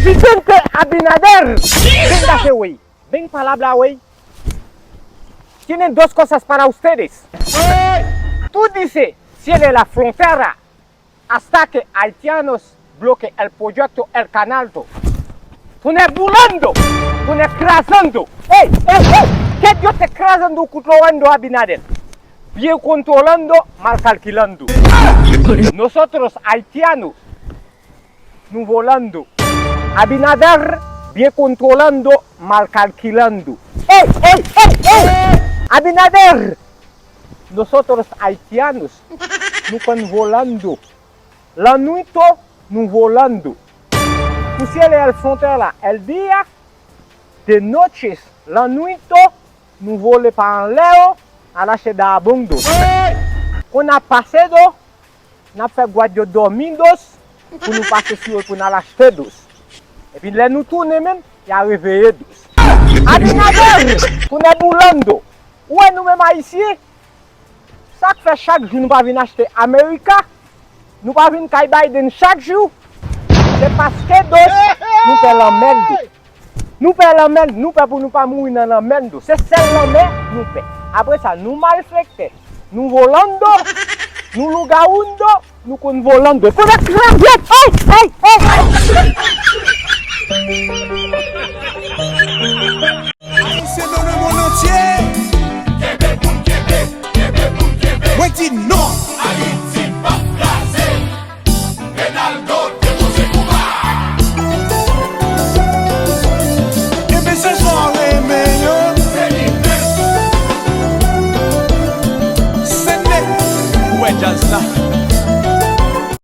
Presidente Abinader, venga ese güey, ven palabra güey. Tienen dos cosas para ustedes. Tú dices, cierre la frontera hasta que haitianos bloqueen el proyecto El Canal. Tú no estás burlando, tú no estás crasando. ¿Qué Dios te crasando cuando Abinader? Bien controlando, mal calculando. Nosotros haitianos, no volando. Abinader, bien controlando, mal calculando. Abinader, nosotros haitianos, no estamos volando. La noche, no volando. Tú cierras la frontera el día, de noches, la noche, no volamos para en leo, à la chez d'Abondo. On a passé d'eau, on a fait guadio dormidos, pour nous passer sur pour nous acheter dos. Et puis là nous tournons même, il a réveillé dos. Abinader, on est boulando. Où est nous-mêmes ici? Ça fait chaque jour nous pas venir acheter America, nous pas venir Kai Biden chaque jour. C'est parce que dos, nous fait l'emmerde. Nous fait l'emmerde, nous fait pour nous pas mourir dans l'emmerde. C'est celle l'emmerde, nous fait. Après ça, nous malfectons, nous volando, nous lugaundo, nous con volando. Pour la